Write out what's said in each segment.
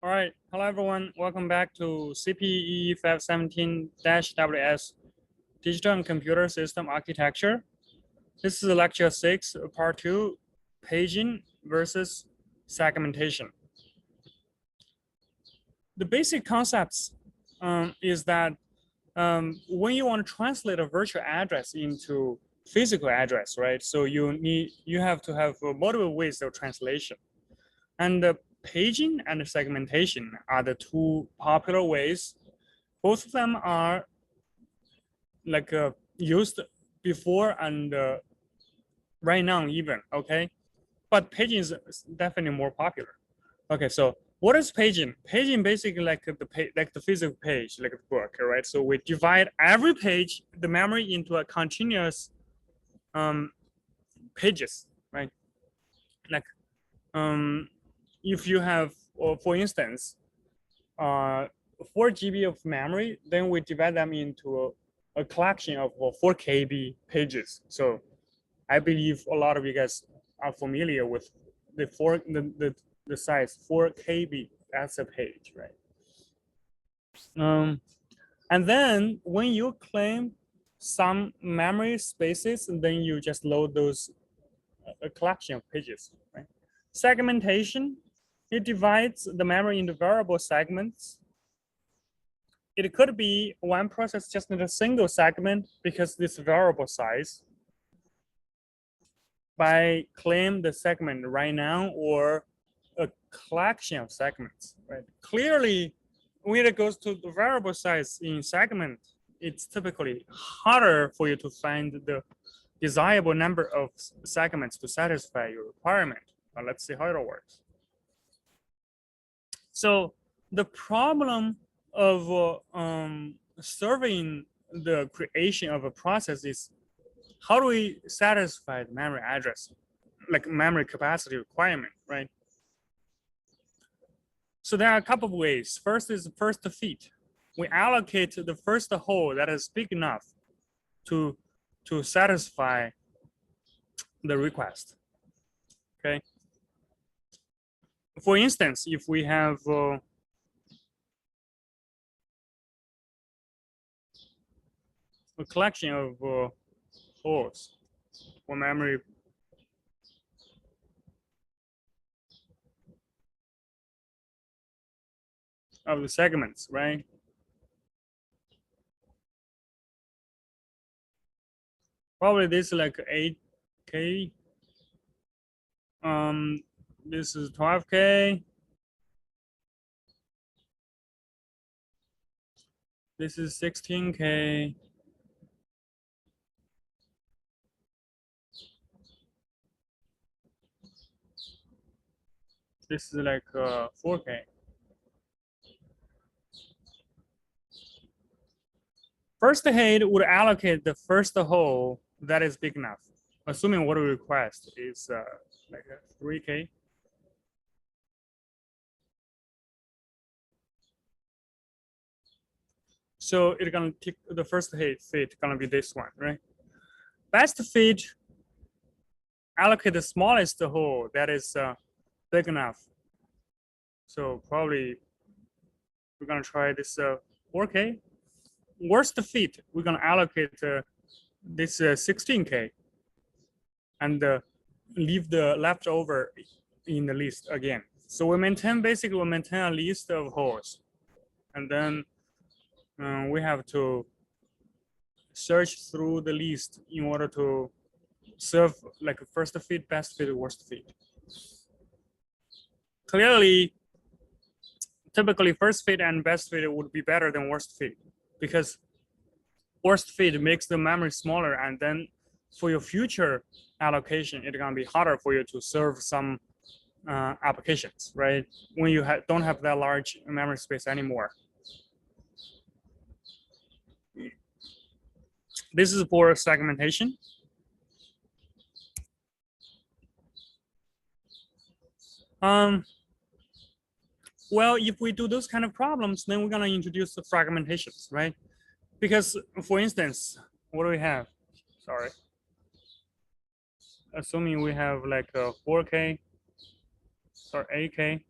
All right. Hello, everyone. Welcome back to CPE 517-WS Digital and Computer System Architecture. This is lecture 6, part 2, paging versus segmentation. The basic concepts is that when you want to translate a virtual address into physical address, right? So you have to have multiple ways of translation. And the paging and segmentation are the two popular ways. Both of them are like used before and right now even, okay? But paging is definitely more popular. Okay, so what is paging? Paging basically like the physical page, like a book, right? So we divide every page, the memory, into a continuous pages, right? Like if you have, or for instance, 4 GB of memory, then we divide them into a collection of 4 KB pages. So I believe a lot of you guys are familiar with the size 4 KB as a page, right? And then when you claim some memory spaces, and then you just load those a collection of pages, right? Segmentation, it divides the memory into variable segments. It could be one process just in a single segment because this variable size by claim the segment right now or a collection of segments, right? Clearly, when it goes to the variable size in segment, it's typically harder for you to find the desirable number of segments to satisfy your requirement. But let's see how it works. So the problem of serving the creation of a process is how do we satisfy the memory address, like memory capacity requirement, right? So there are a couple of ways. First is first fit. We allocate the first hole that is big enough to satisfy the request, okay? For instance, if we have a collection of holes for memory of the segments, right? Probably this is like 8K. This is 12K. This is 16K. This is like 4K. First head would allocate the first hole that is big enough, assuming what we request is like 3K. So it's gonna take the first fit gonna be this one, right? Best fit allocate the smallest hole that is big enough. So probably we're gonna try this 4K. Worst fit, we're gonna allocate this 16K and leave the leftover in the list again. So we maintain basically a list of holes, and then we have to search through the list in order to serve like first fit, best fit, worst fit. Clearly, typically first fit and best fit would be better than worst fit because worst fit makes the memory smaller, and then for your future allocation, it's gonna be harder for you to serve some applications, right? When you don't have that large memory space anymore. This is for segmentation. Well, if we do those kind of problems, then we're gonna introduce the fragmentations, right? Because for instance, what do we have? Sorry. Assuming we have like a 4K or 8K.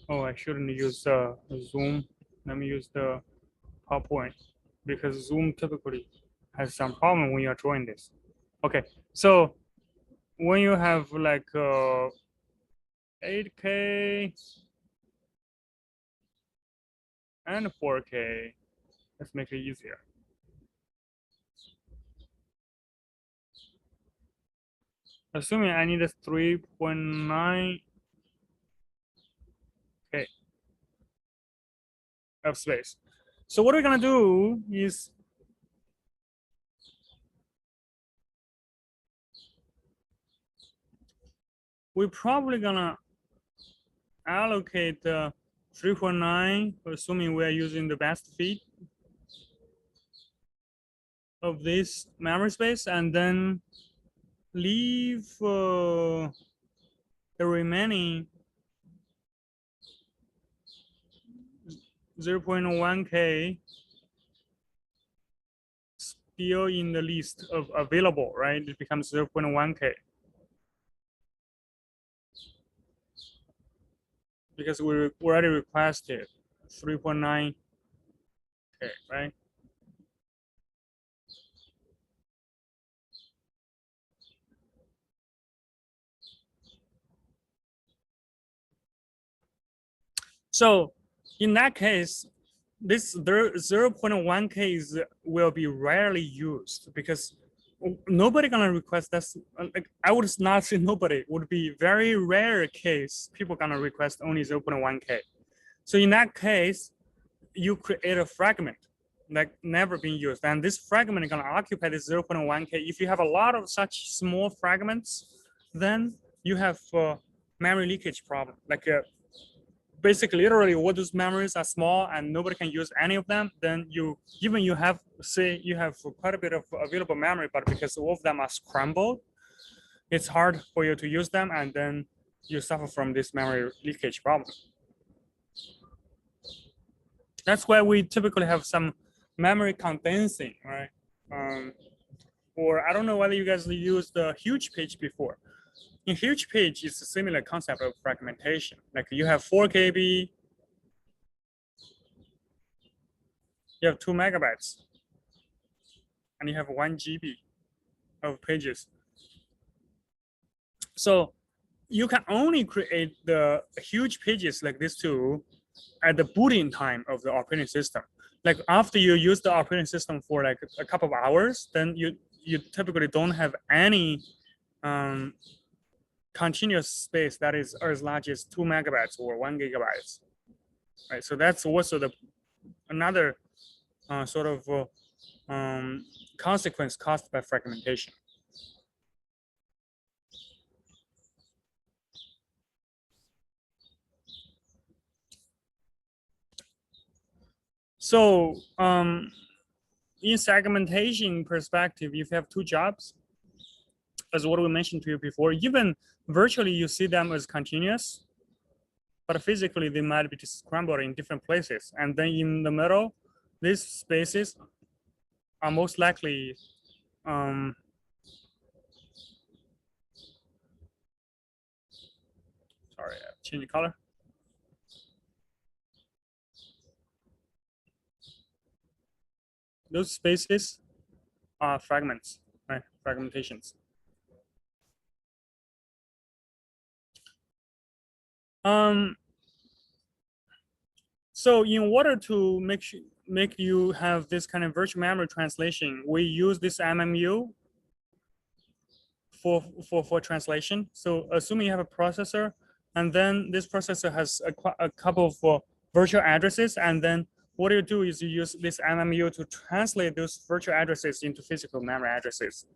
Oh, I shouldn't use Zoom. Let me use the PowerPoint because Zoom typically has some problem when you're drawing this. Okay, so when you have like 8K and 4K, let's make it easier. Assuming I need a 3.9K of space. So what we're gonna do is we're probably gonna allocate the 3.9, assuming we're using the best fit of this memory space, and then leave the remaining 0.1K still in the list of available, right? It becomes 0.1K. Because we already requested 3.9K, right? So in that case, this 0.1K will be rarely used because nobody gonna request that's like I would not say nobody, would be very rare case people gonna request only 0.1K. So in that case, you create a fragment that never been used, and this fragment is gonna occupy this 0.1K. If you have a lot of such small fragments, then you have a memory leakage problem. Like basically, literally, all those memories are small and nobody can use any of them. Then you have say you have quite a bit of available memory, but because all of them are scrambled, it's hard for you to use them, and then you suffer from this memory leakage problem. That's why we typically have some memory condensing, right? Or I don't know whether you guys used the huge page before. In huge page, it's a similar concept of fragmentation. Like you have 4 KB, you have 2 megabytes, and you have 1 GB of pages. So you can only create the huge pages like this two at the booting time of the operating system. Like after you use the operating system for like a couple of hours, then you typically don't have any continuous space that is as large as 2 megabytes or 1 gigabytes, right? So that's also another sort of consequence caused by fragmentation. So in segmentation perspective, if you have two jobs, as what we mentioned to you before, even virtually you see them as continuous, but physically they might be scrambled in different places. And then in the middle, these spaces are most likely sorry, I've changed the color. Those spaces are fragments, right? Fragmentations. So in order to make you have this kind of virtual memory translation, we use this MMU for translation. So assuming you have a processor, and then this processor has a couple of virtual addresses, and then what you do is you use this MMU to translate those virtual addresses into physical memory addresses.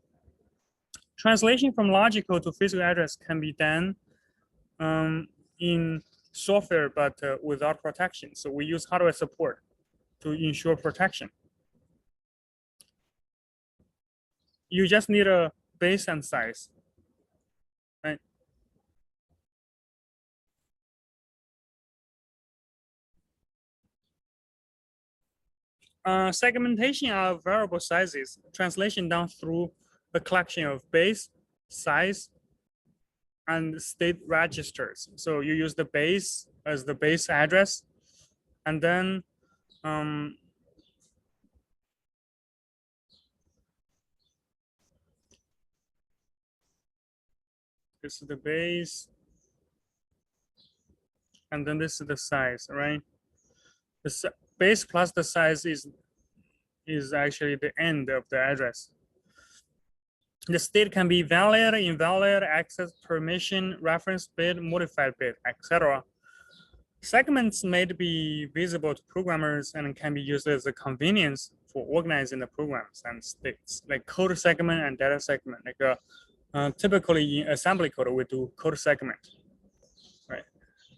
Translation from logical to physical address can be done in software, but without protection. So we use hardware support to ensure protection. You just need a base and size, right? Segmentation of variable sizes, translation done through a collection of base, size, and state registers. So you use the base as the base address, and then this is the base, and then this is the size, right? The base plus the size is actually the end of the address. The state can be valid, invalid, access, permission, reference bit, modified bit, etc. Segments may be visible to programmers and can be used as a convenience for organizing the programs and states, like code segment and data segment. Like typically in assembly code, we do code segment, right?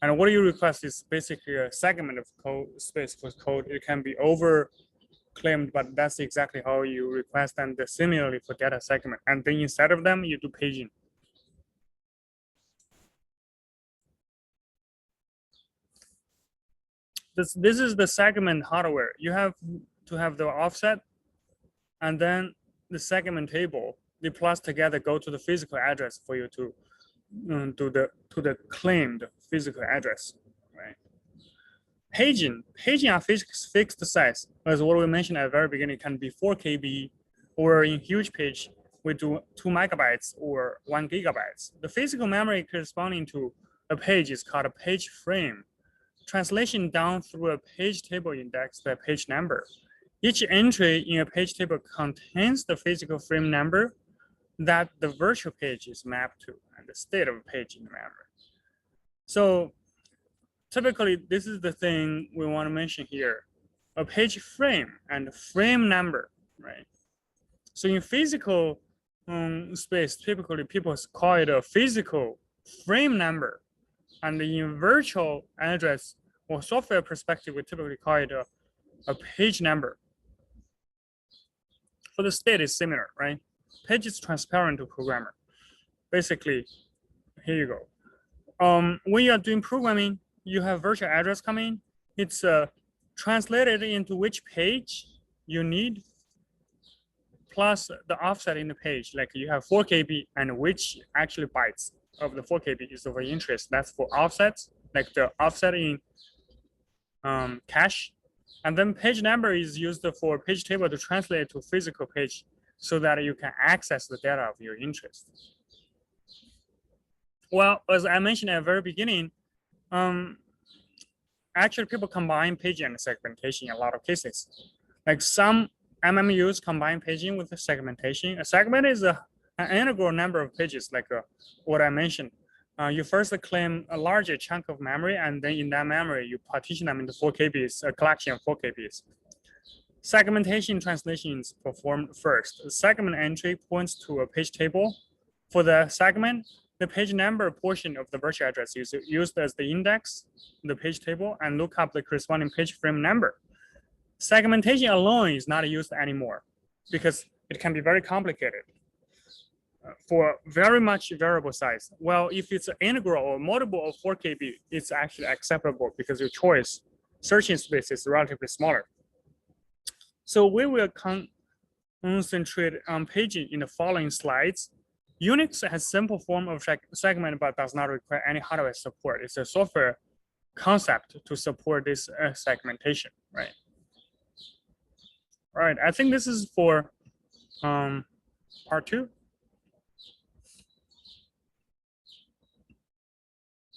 And what you request is basically a segment of code space for code. It can be over-claimed, but that's exactly how you request, and similarly for data segment. And then instead of them, you do paging. This is the segment hardware. You have to have the offset and then the segment table. They plus together go to the physical address for you to to the claimed physical address, right? Paging are fixed size, as what we mentioned at the very beginning, can be 4 KB, or in huge page, we do 2 megabytes or 1 gigabytes. The physical memory corresponding to a page is called a page frame. Translation down through a page table indexed by page number. Each entry in a page table contains the physical frame number that the virtual page is mapped to and the state of a page in the memory. So typically, this is the thing we want to mention here: a page frame and frame number, right? So in physical space, typically people call it a physical frame number, and in virtual address or software perspective, we typically call it a page number. For the state is similar, right? Page is transparent to programmer. Basically, here you go. When you are doing programming, you have virtual address coming. It's translated into which page you need, plus the offset in the page. Like you have 4 KB, and which actually bytes of the 4 KB is of interest. That's for offsets, like the offset in cache. And then page number is used for page table to translate to physical page so that you can access the data of your interest. Well, as I mentioned at the very beginning, actually people combine paging and segmentation in a lot of cases. Like some MMUs combine paging with the segmentation. A segment is an integral number of pages, like what I mentioned. You first claim a larger chunk of memory, and then in that memory, you partition them into 4 KBs, a collection of 4 KBs. Segmentation translation is performed first. The segment entry points to a page table. For the segment, the page number portion of the virtual address is used as the index, the page table, and look up the corresponding page frame number. Segmentation alone is not used anymore because it can be very complicated for very much variable size. Well, if it's an integral or multiple of 4 KB, it's actually acceptable because your choice searching space is relatively smaller. So we will concentrate on paging in the following slides. Unix has simple form of segment but does not require any hardware support. It's a software concept to support this segmentation, right? All right, I think this is for part 2.